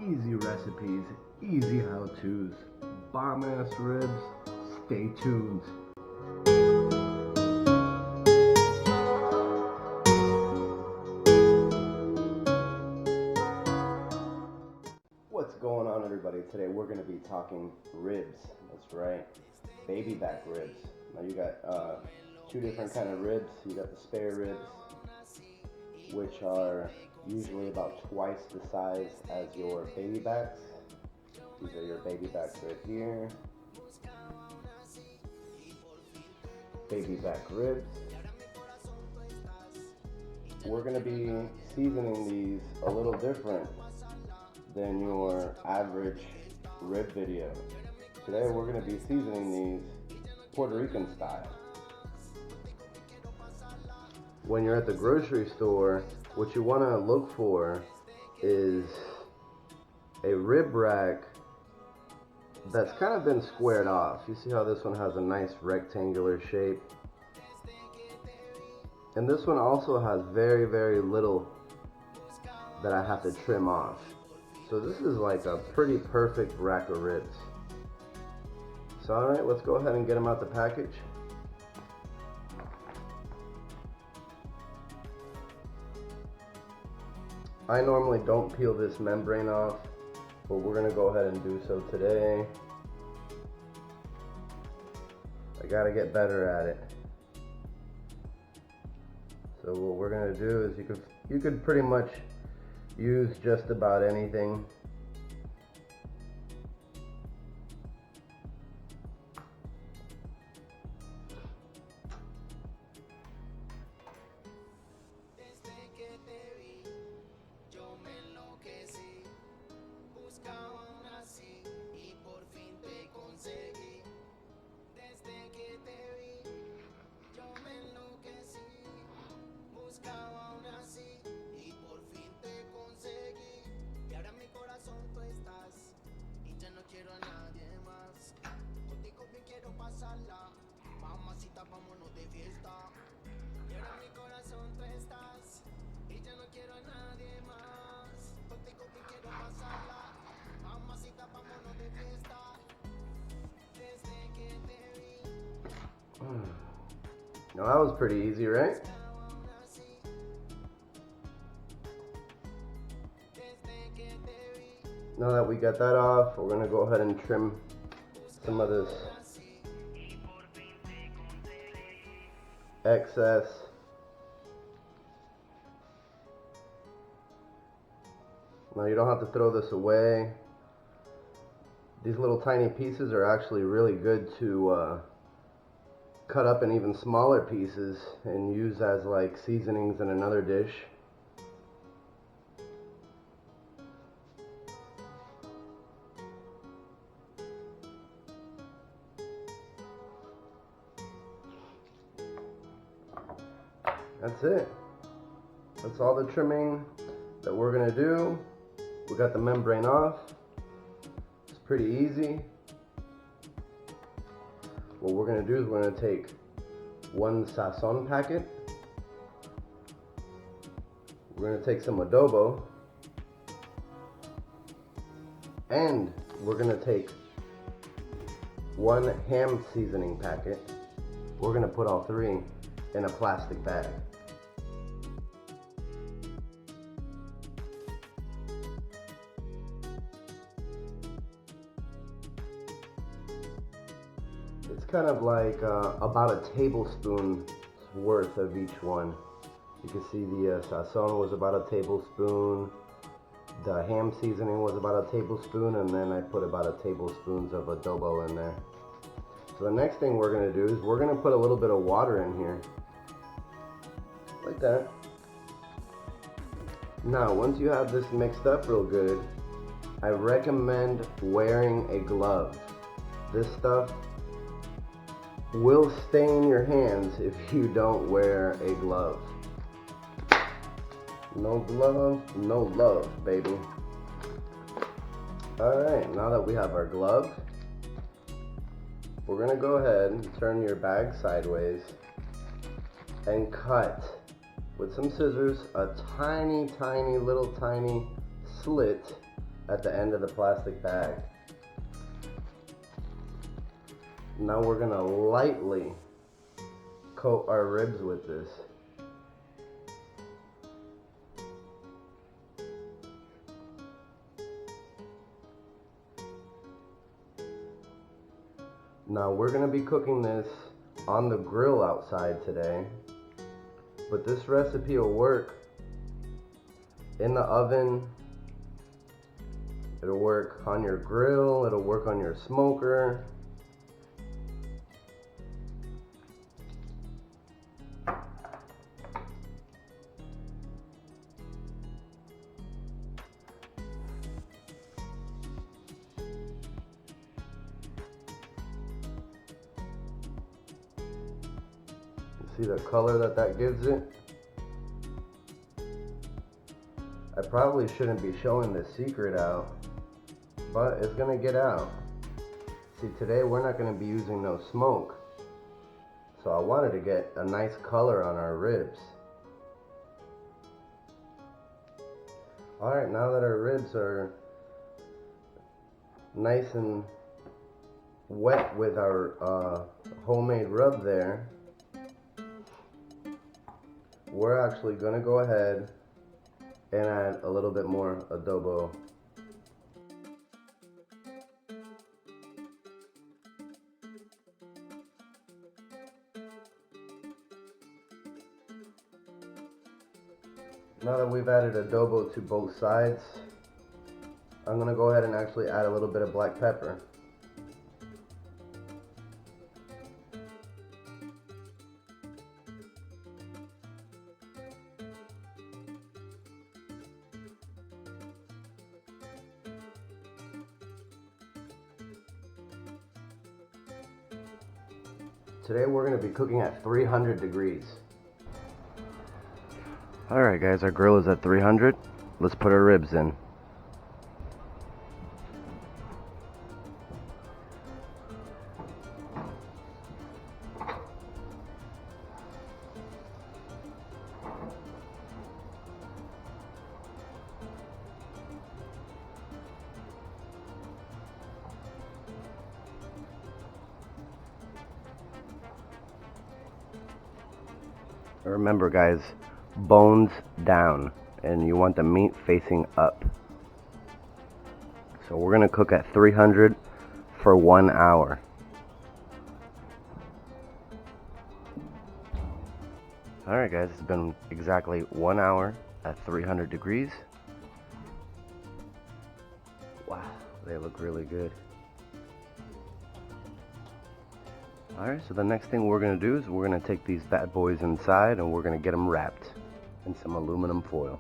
easy recipes, easy how-tos, bomb-ass ribs. Stay tuned. What's going on, everybody? Today we're going to be talking ribs. That's right, baby back ribs. Now you got two different kind of ribs. You got the spare ribs, which are usually about twice the size as your baby backs. These are your baby backs right here. Baby back ribs. We're going to be seasoning these a little different than your average rib video. Today we're going to be seasoning these Puerto Rican style. When you're at the grocery store, what you want to look for is a rib rack that's kind of been squared off. You see how this one has a nice rectangular shape? And this one also has very, very little that I have to trim off. So this is like a pretty perfect rack of ribs. So alright, let's go ahead and get them out the package. I normally don't peel this membrane off, but we're going to go ahead and do so today. I gotta get better at it. So what we're going to do is you could pretty much use just about anything. Now that was pretty easy, right? Now that we got that off, we're gonna go ahead and trim some of this excess. Now you don't have to throw this away. These little tiny pieces are actually really good to cut up in even smaller pieces and use as like seasonings in another dish. That's it. That's all the trimming that we're gonna do. We got the membrane off. It's pretty easy. What we're going to do is we're going to take one sazon packet. We're going to take some adobo. And we're going to take one ham seasoning packet. We're going to put all three in a plastic bag. It's kind of like about a tablespoon worth of each one. You can see the sazon was about a tablespoon, the ham seasoning was about a tablespoon, and then I put about a tablespoon of adobo in there. So the next thing we're going to do is we're going to put a little bit of water in here, like that. Now once you have this mixed up real good, I recommend wearing a glove. This stuff will stain your hands if you don't wear a glove. No glove, no love, baby. Alright, now that we have our glove, we're going to go ahead and turn your bag sideways and cut with some scissors a tiny little slit at the end of the plastic bag. Now we're gonna lightly coat our ribs with this. Now we're gonna be cooking this on the grill outside today, but this recipe will work in the oven. It'll work on your grill, it'll work on your smoker. See the color that gives it? I probably shouldn't be showing this secret out, but it's gonna get out. See, today we're not gonna be using no smoke, so I wanted to get a nice color on our ribs. Alright, now that our ribs are nice and wet with our homemade rub there, we're actually gonna go ahead and add a little bit more adobo. Now that we've added adobo to both sides, I'm gonna go ahead and actually add a little bit of black pepper. Today we're going to be cooking at 300 degrees. Alright guys, our grill is at 300. Let's put our ribs in. Remember guys, bones down, and you want the meat facing up. So we're gonna cook at 300 for 1 hour. Alright guys, it's been exactly 1 hour at 300 degrees. Wow, they look really good. Alright, so the next thing we're going to do is we're going to take these bad boys inside and we're going to get them wrapped in some aluminum foil.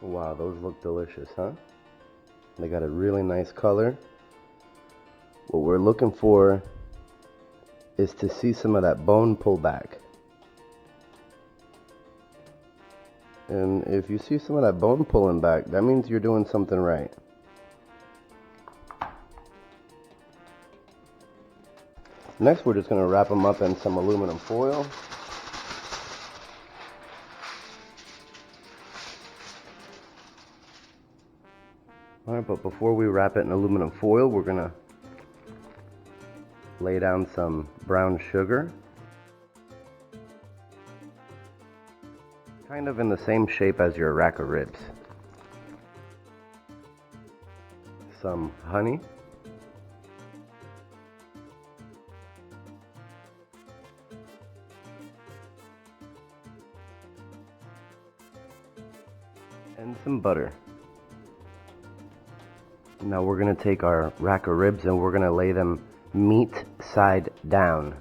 Wow, those look delicious, huh? They got a really nice color. What we're looking for is to see some of that bone pull back. And if you see some of that bone pulling back, that means you're doing something right. Next, we're just going to wrap them up in some aluminum foil. Alright, but before we wrap it in aluminum foil, we're going to lay down some brown sugar, kind of in the same shape as your rack of ribs. Some honey, and some butter. Now we're going to take our rack of ribs and we're going to lay them meat side down.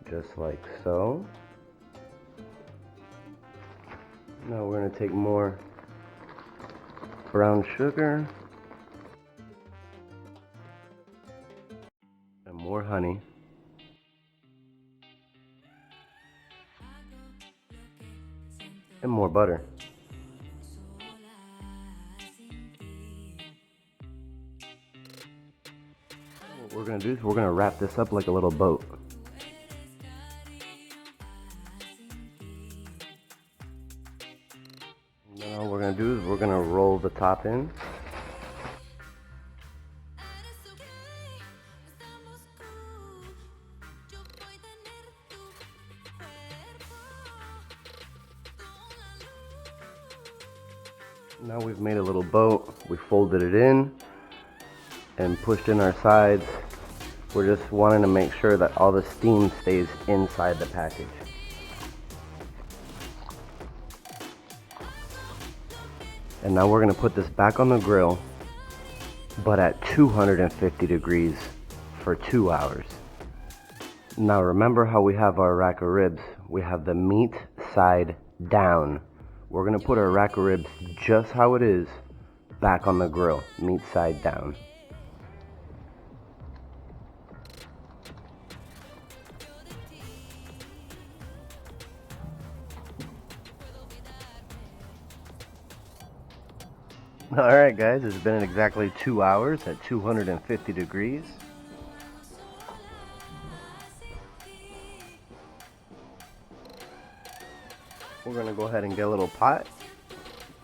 Just like so. Now we're going to take more brown sugar and more honey. and more butter. What we're gonna do is we're gonna wrap this up like a little boat. Now all we're gonna do is we're gonna roll the top in. Now we've made a little boat, we folded it in and pushed in our sides. We're just wanting to make sure that all the steam stays inside the package. And now we're going to put this back on the grill, but at 250 degrees for 2 hours. Now remember how we have our rack of ribs? We have the meat side down. We're gonna put our rack of ribs just how it is back on the grill, meat side down. Alright guys, it's been exactly 2 hours at 250 degrees. We're gonna go ahead and get a little pot,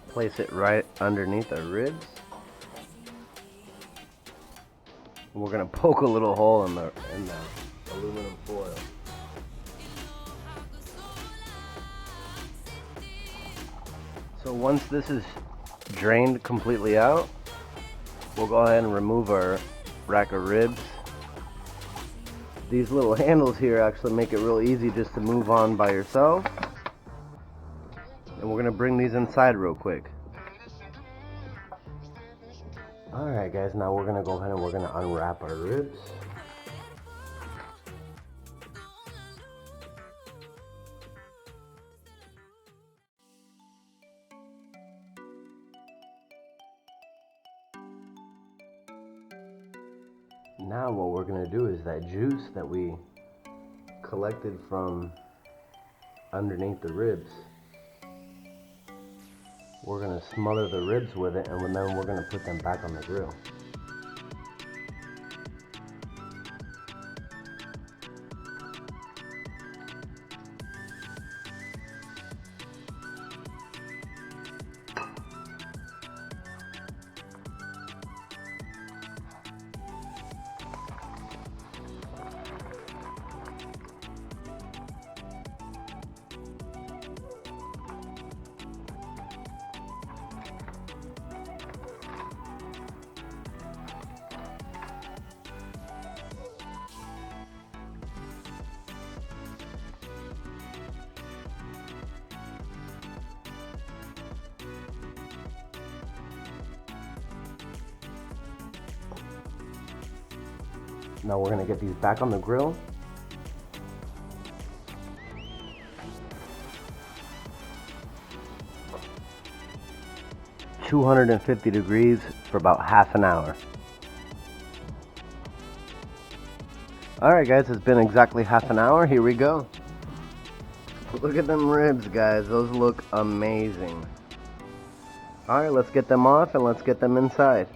place it right underneath our ribs. We're gonna poke a little hole in the aluminum foil. So once this is drained completely out, we'll go ahead and remove our rack of ribs. These little handles here actually make it real easy just to move on by yourself. And we're gonna bring these inside real quick. Alright guys, now we're gonna go ahead and we're gonna unwrap our ribs. Now what we're gonna do is that juice that we collected from underneath the ribs, we're gonna smother the ribs with it, and then we're gonna put them back on the grill. Now we're gonna get these back on the grill. (250 degrees) for about half an hour. Alright guys, it's been exactly half an hour. Here we go. Look at them ribs, guys. Those look amazing. Alright, let's get them off and let's get them inside.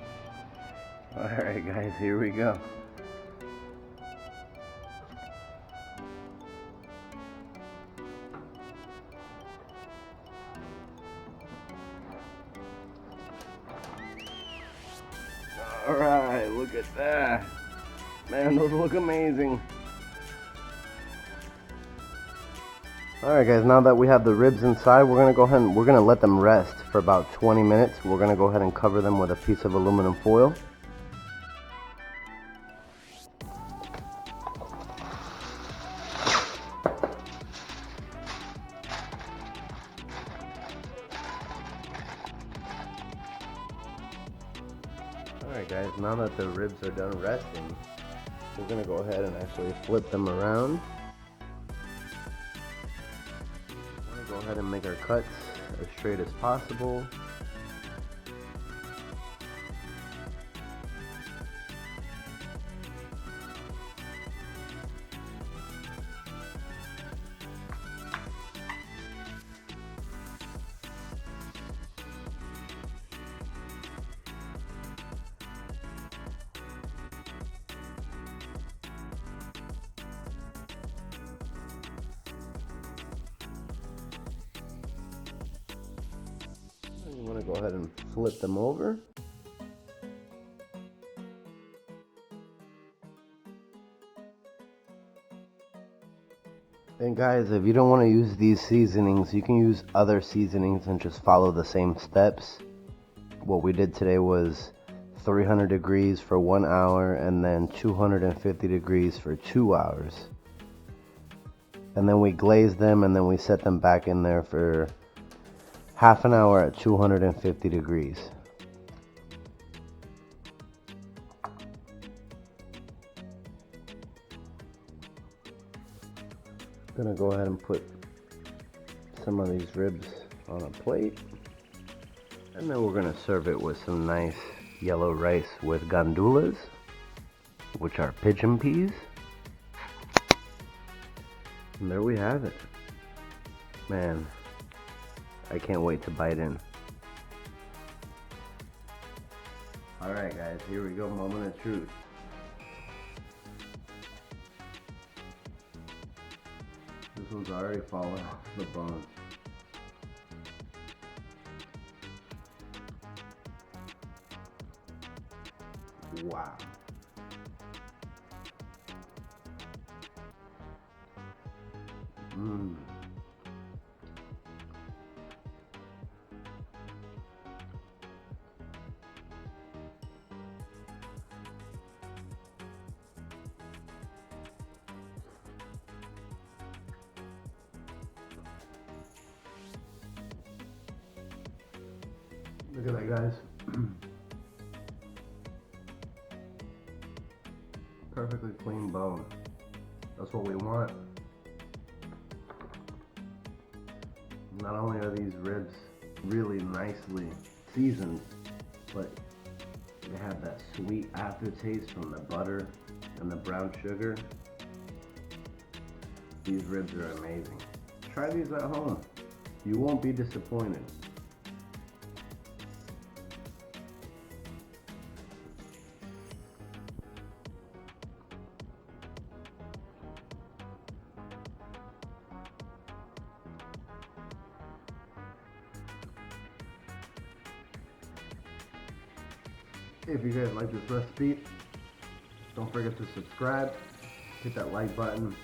Alright guys, here we go. Alright, look at that. Man, those look amazing. Alright guys, now that we have the ribs inside, we're going to go ahead and we're going to let them rest for about 20 minutes. We're going to go ahead and cover them with a piece of aluminum foil. Alright guys, now that the ribs are done resting, we're going to go ahead and actually flip them around. We're going to go ahead and make our cuts as straight as possible. I'm gonna go ahead and flip them over. And guys, if you don't want to use these seasonings, you can use other seasonings and just follow the same steps. What we did today was 300 degrees for 1 hour and then 250 degrees for 2 hours. And then we glazed them and then we set them back in there for half an hour at 250 degrees. I'm gonna go ahead and put some of these ribs on a plate, and then we're gonna serve it with some nice yellow rice with gandulas, which are pigeon peas. And there we have it. Man, I can't wait to bite in. Alright guys, here we go, moment of truth. This one's already fallen off the bone. Wow. Mmm. Look at that, guys. Perfectly clean bone. That's what we want. Not only are these ribs really nicely seasoned, but they have that sweet aftertaste from the butter and the brown sugar. These ribs are amazing. Try these at home. You won't be disappointed. If you guys like this recipe, don't forget to subscribe, hit that like button.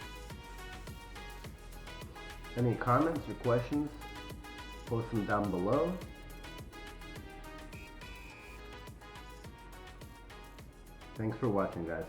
Any comments or questions, post them down below. Thanks for watching, guys.